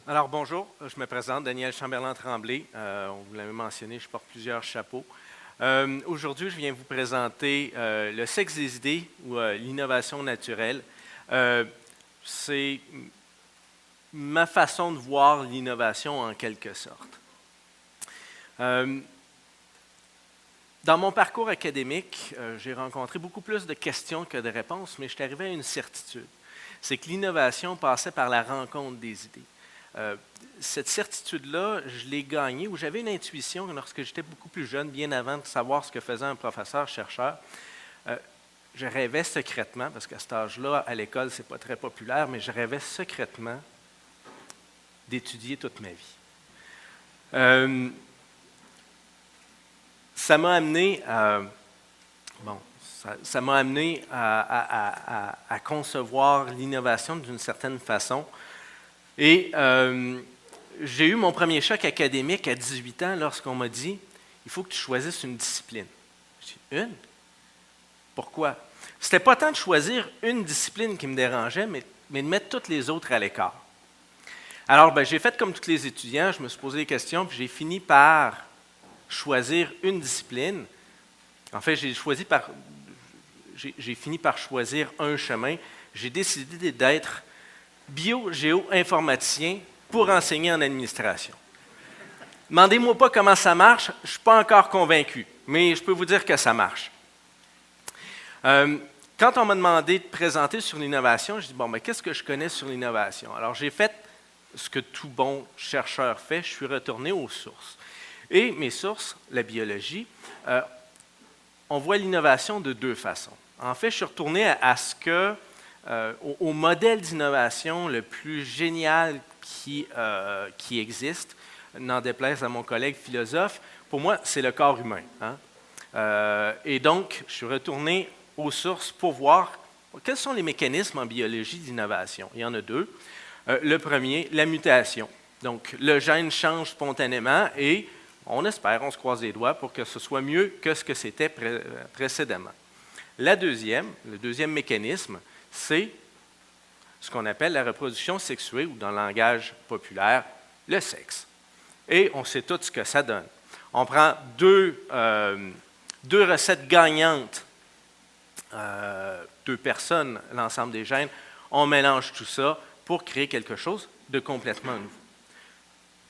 Alors bonjour, je me présente, Daniel Chamberlain-Tremblay. On vous l'avait mentionné, je porte plusieurs chapeaux. Aujourd'hui, je viens vous présenter le sexe des idées ou l'innovation naturelle. C'est ma façon de voir l'innovation en quelque sorte. Dans mon parcours académique, j'ai rencontré beaucoup plus de questions que de réponses, mais je suis arrivé à une certitude. C'est que l'innovation passait par la rencontre des idées. Cette certitude-là, je l'ai gagnée, où j'avais une intuition lorsque j'étais beaucoup plus jeune, bien avant de savoir ce que faisait un professeur-chercheur. Je rêvais secrètement, parce qu'à cet âge-là, à l'école, ce n'est pas très populaire, mais je rêvais secrètement d'étudier toute ma vie. Ça m'a amené ça m'a amené à concevoir l'innovation d'une certaine façon. Et j'ai eu mon premier choc académique à 18 ans lorsqu'on m'a dit « Il faut que tu choisisses une discipline. » J'ai dit « Une? Pourquoi? » Ce n'était pas tant de choisir une discipline qui me dérangeait, mais de mettre toutes les autres à l'écart. Alors, j'ai fait comme tous les étudiants, je me suis posé des questions, puis j'ai fini par choisir une discipline. En fait, j'ai fini par choisir un chemin. J'ai décidé d'être bio-géo-informaticien pour enseigner en administration. Demandez-moi pas comment ça marche, je ne suis pas encore convaincu, mais je peux vous dire que ça marche. Quand on m'a demandé de présenter sur l'innovation, je dis qu'est-ce que je connais sur l'innovation? Alors, j'ai fait ce que tout bon chercheur fait, je suis retourné aux sources. Et mes sources, la biologie, on voit l'innovation de deux façons. En fait, je suis retourné au modèle d'innovation le plus génial qui existe, n'en déplaise à mon collègue philosophe. Pour moi, c'est le corps humain. Et donc, je suis retourné aux sources pour voir quels sont les mécanismes en biologie d'innovation. Il y en a deux. Le premier, la mutation. Donc, le gène change spontanément et on espère, on se croise les doigts pour que ce soit mieux que ce que c'était précédemment. Le deuxième mécanisme, c'est ce qu'on appelle la reproduction sexuée, ou dans le langage populaire, le sexe. Et on sait tous ce que ça donne. On prend deux recettes gagnantes, deux personnes, l'ensemble des gènes, on mélange tout ça pour créer quelque chose de complètement nouveau.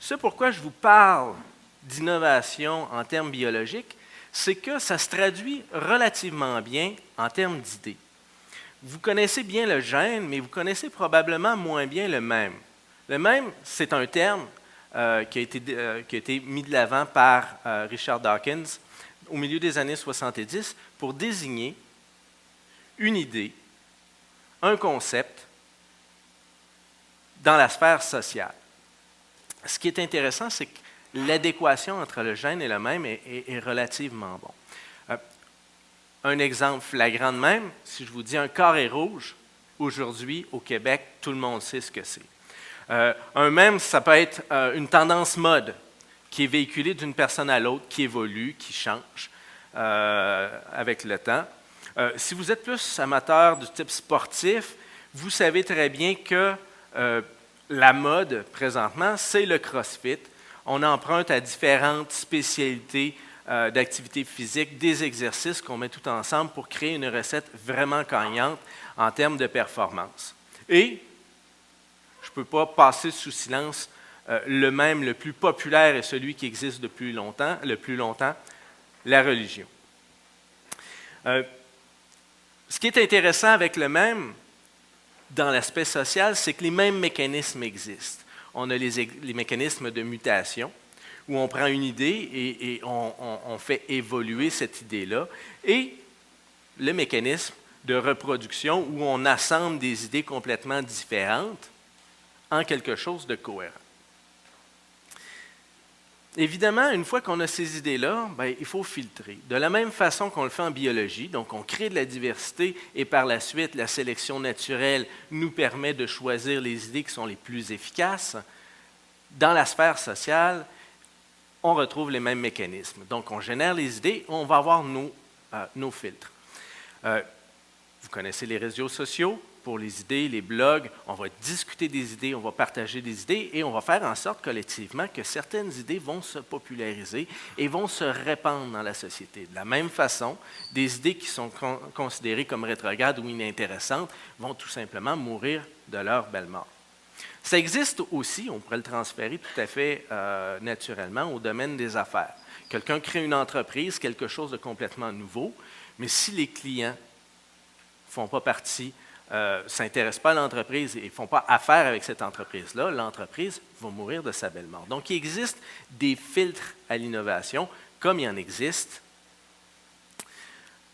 C'est pourquoi je vous parle d'innovation en termes biologiques, c'est que ça se traduit relativement bien en termes d'idées. Vous connaissez bien le gène, mais vous connaissez probablement moins bien le mème. Le mème, c'est un terme qui a été mis de l'avant par Richard Dawkins au milieu des années 70 pour désigner une idée, un concept dans la sphère sociale. Ce qui est intéressant, c'est que l'adéquation entre le gène et le mème est relativement bon. Un exemple flagrant de même, si je vous dis un carré rouge, aujourd'hui, au Québec, tout le monde sait ce que c'est. Un mème, ça peut être une tendance mode qui est véhiculée d'une personne à l'autre, qui évolue, qui change avec le temps. Si vous êtes plus amateur du type sportif, vous savez très bien que la mode, présentement, c'est le CrossFit. On emprunte à différentes spécialités d'activité physique, des exercices qu'on met tout ensemble pour créer une recette vraiment gagnante en termes de performance. Et je ne peux pas passer sous silence le mème le plus populaire et celui qui existe depuis le plus longtemps, la religion. Ce qui est intéressant avec le mème, dans l'aspect social, c'est que les mêmes mécanismes existent. On a les mécanismes de mutation, où on prend une idée et on fait évoluer cette idée-là, et le mécanisme de reproduction, où on assemble des idées complètement différentes en quelque chose de cohérent. Évidemment, une fois qu'on a ces idées-là, il faut filtrer. De la même façon qu'on le fait en biologie, donc on crée de la diversité et par la suite, la sélection naturelle nous permet de choisir les idées qui sont les plus efficaces. Dans la sphère sociale, on retrouve les mêmes mécanismes. Donc, on génère les idées, on va avoir nos filtres. Vous connaissez les réseaux sociaux. pour les idées, les blogs, on va discuter des idées, on va partager des idées et on va faire en sorte collectivement que certaines idées vont se populariser et vont se répandre dans la société. De la même façon, des idées qui sont considérées comme rétrogrades ou inintéressantes vont tout simplement mourir de leur belle mort. Ça existe aussi, on pourrait le transférer tout à fait naturellement au domaine des affaires. Quelqu'un crée une entreprise, quelque chose de complètement nouveau, mais si les clients ne font pas partie, s'intéressent pas à l'entreprise et ne font pas affaire avec cette entreprise-là, l'entreprise va mourir de sa belle mort. Donc, il existe des filtres à l'innovation, comme il en existe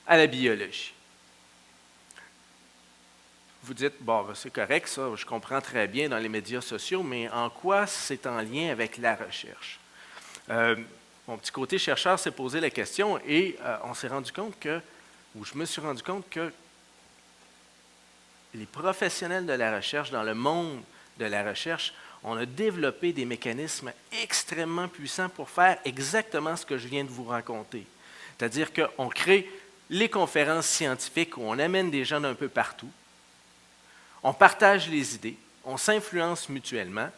à la biologie. Vous dites, bon, c'est correct, ça, je comprends très bien dans les médias sociaux, mais en quoi c'est en lien avec la recherche? Mon petit côté chercheur s'est posé la question et on s'est rendu compte que, ou je me suis rendu compte que les professionnels de la recherche, dans le monde de la recherche, on a développé des mécanismes extrêmement puissants pour faire exactement ce que je viens de vous raconter. C'est-à-dire qu'on crée les conférences scientifiques où on amène des gens d'un peu partout, on partage les idées, on s'influence mutuellement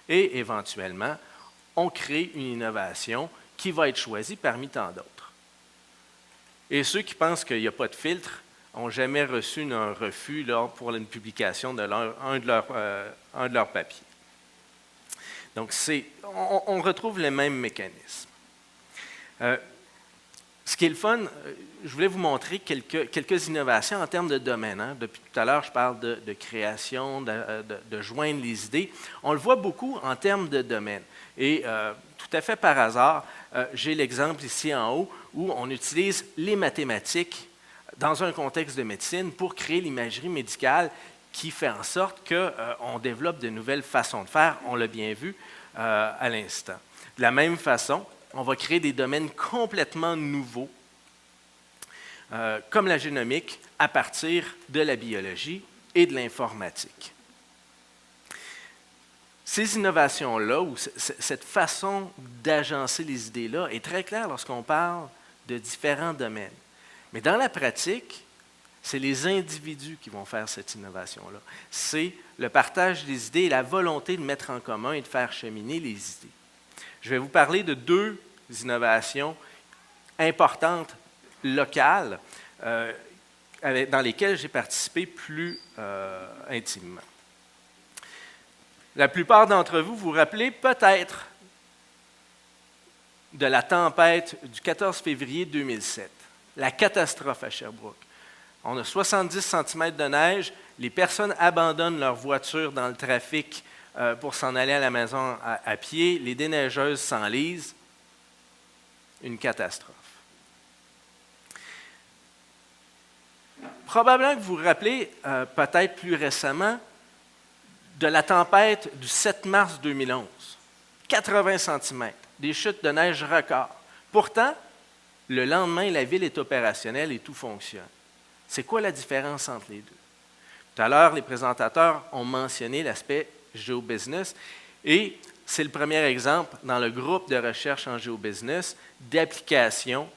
et éventuellement, on crée une innovation qui va être choisie parmi tant d'autres. Et ceux qui pensent qu'il n'y a pas de filtre n'ont jamais reçu un refus pour une publication de un de leurs papiers. Donc, on retrouve les mêmes mécanismes. Ce qui est le fun, je voulais vous montrer quelques innovations en termes de domaine. Hein. Depuis tout à l'heure, je parle de création, de joindre les idées. On le voit beaucoup en termes de domaine. Et tout à fait par hasard, j'ai l'exemple ici en haut où on utilise les mathématiques dans un contexte de médecine pour créer l'imagerie médicale qui fait en sorte qu'on développe de nouvelles façons de faire. On l'a bien vu à l'instant. De la même façon, on va créer des domaines complètement nouveaux, comme la génomique, à partir de la biologie et de l'informatique. Ces innovations-là, ou cette façon d'agencer les idées-là, est très claire lorsqu'on parle de différents domaines. Mais dans la pratique, c'est les individus qui vont faire cette innovation-là. C'est le partage des idées et la volonté de mettre en commun et de faire cheminer les idées. Je vais vous parler de deux innovations importantes, locales, dans lesquelles j'ai participé plus intimement. La plupart d'entre vous vous rappelez peut-être de la tempête du 14 février 2007, la catastrophe à Sherbrooke. On a 70 cm de neige, les personnes abandonnent leur voiture dans le trafic pour s'en aller à la maison à pied, les déneigeuses s'enlisent, une catastrophe. Probablement que vous vous rappelez, peut-être plus récemment, de la tempête du 7 mars 2011. 80 cm, des chutes de neige records. Pourtant, le lendemain, la ville est opérationnelle et tout fonctionne. C'est quoi la différence entre les deux? Tout à l'heure, les présentateurs ont mentionné l'aspect géobusiness et c'est le premier exemple dans le groupe de recherche en géobusiness d'application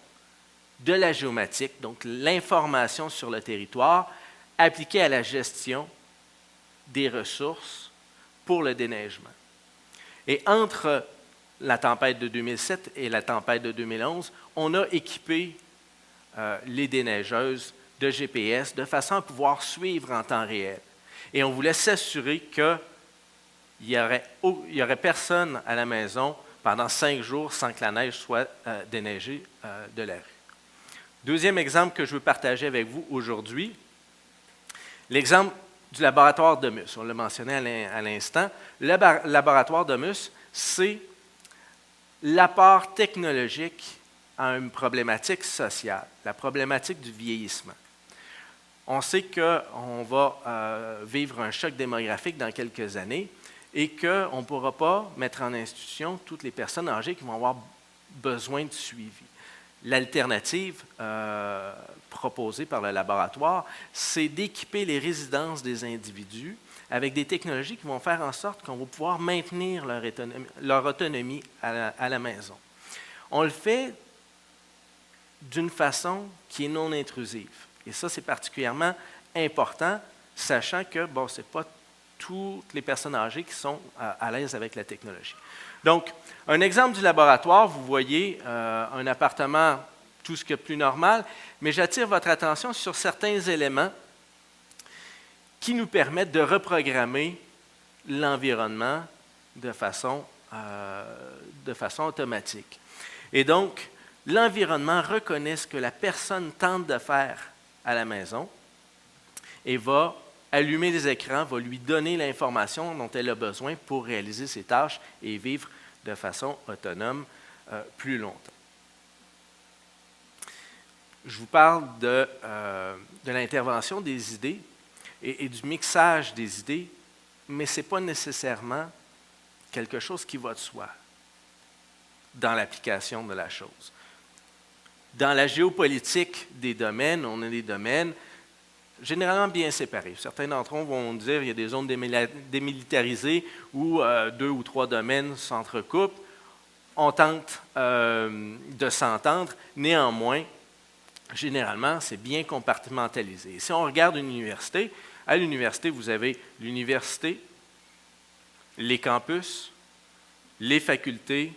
de la géomatique, donc l'information sur le territoire, appliquée à la gestion des ressources pour le déneigement. Et entre la tempête de 2007 et la tempête de 2011, on a équipé les déneigeuses de GPS de façon à pouvoir suivre en temps réel. Et on voulait s'assurer qu'il n'y aurait personne à la maison pendant 5 jours sans que la neige soit déneigée de la rue. Deuxième exemple que je veux partager avec vous aujourd'hui, l'exemple du laboratoire Domus. On l'a mentionné à l'instant. Le laboratoire Domus, c'est l'apport technologique à une problématique sociale, la problématique du vieillissement. On sait qu'on va vivre un choc démographique dans quelques années et qu'on ne pourra pas mettre en institution toutes les personnes âgées qui vont avoir besoin de suivi. L'alternative proposée par le laboratoire, c'est d'équiper les résidences des individus avec des technologies qui vont faire en sorte qu'on va pouvoir maintenir leur autonomie à la maison. On le fait d'une façon qui est non intrusive. Et ça, c'est particulièrement important sachant que, bon, ce n'est pas toutes les personnes âgées qui sont à l'aise avec la technologie. Donc, un exemple du laboratoire, vous voyez un appartement, tout ce qui est plus normal, mais j'attire votre attention sur certains éléments qui nous permettent de reprogrammer l'environnement de façon automatique. Et donc, l'environnement reconnaît ce que la personne tente de faire à la maison et va allumer les écrans, va lui donner l'information dont elle a besoin pour réaliser ses tâches et vivre de façon autonome plus longtemps. Je vous parle de l'intervention des idées et du mixage des idées, mais ce n'est pas nécessairement quelque chose qui va de soi dans l'application de la chose. Dans la géopolitique des domaines, on a des domaines généralement bien séparés. Certains d'entre eux vont dire qu'il y a des zones démilitarisées où 2 ou 3 domaines s'entrecoupent. On tente de s'entendre. Néanmoins, généralement, c'est bien compartimentalisé. Si on regarde une université, à l'université, vous avez l'université, les campus, les facultés,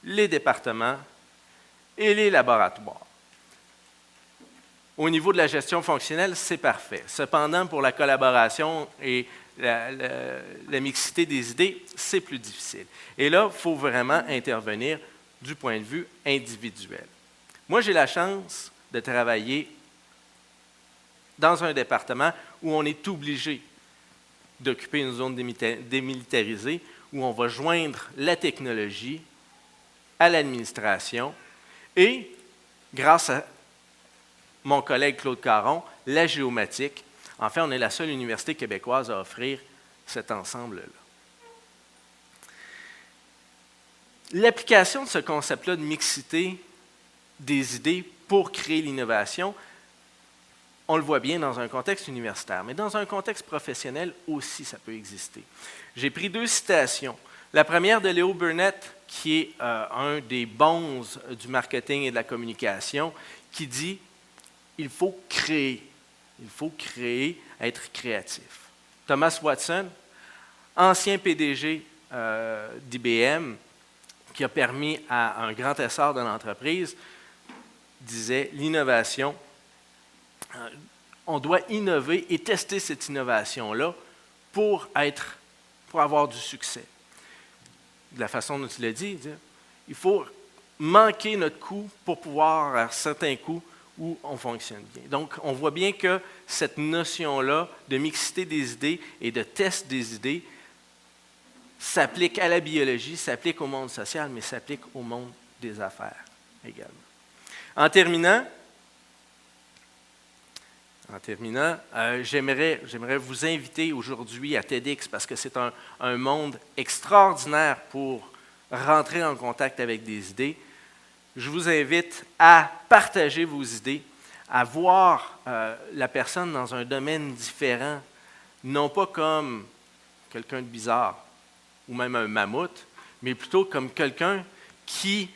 les départements et les laboratoires. Au niveau de la gestion fonctionnelle, c'est parfait. Cependant, pour la collaboration et la mixité des idées, c'est plus difficile. Et là, il faut vraiment intervenir du point de vue individuel. Moi, j'ai la chance de travailler dans un département où on est obligé d'occuper une zone démilitarisée, où on va joindre la technologie à l'administration et, grâce à mon collègue Claude Caron, la géomatique. En fait, on est la seule université québécoise à offrir cet ensemble-là. L'application de ce concept-là de mixité des idées pour créer l'innovation, on le voit bien dans un contexte universitaire, mais dans un contexte professionnel aussi, ça peut exister. J'ai pris 2 citations. La première de Léo Burnett, qui est un des bonzes du marketing et de la communication, qui dit « Il faut créer, être créatif ». Thomas Watson, ancien PDG d'IBM, qui a permis à un grand essor de l'entreprise, disait « L'innovation, on doit innover et tester cette innovation-là pour avoir du succès. » De la façon dont il a dit, il faut manquer notre coup pour pouvoir à certains coups où on fonctionne bien. Donc, on voit bien que cette notion-là de mixité des idées et de test des idées s'applique à la biologie, s'applique au monde social, mais s'applique au monde des affaires également. En terminant, j'aimerais vous inviter aujourd'hui à TEDx parce que c'est un monde extraordinaire pour rentrer en contact avec des idées. Je vous invite à partager vos idées, à voir la personne dans un domaine différent, non pas comme quelqu'un de bizarre ou même un mammouth, mais plutôt comme quelqu'un qui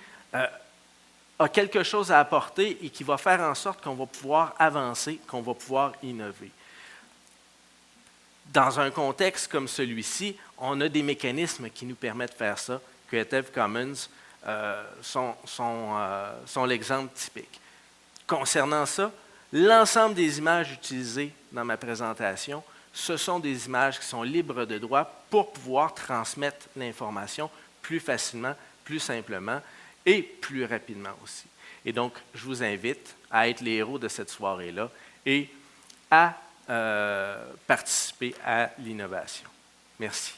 a quelque chose à apporter et qui va faire en sorte qu'on va pouvoir avancer, qu'on va pouvoir innover. Dans un contexte comme celui-ci, on a des mécanismes qui nous permettent de faire ça. Creative Commons sont l'exemple typique. Concernant ça, l'ensemble des images utilisées dans ma présentation, ce sont des images qui sont libres de droit pour pouvoir transmettre l'information plus facilement, plus simplement et plus rapidement aussi. Et donc, je vous invite à être les héros de cette soirée-là et à participer à l'innovation. Merci.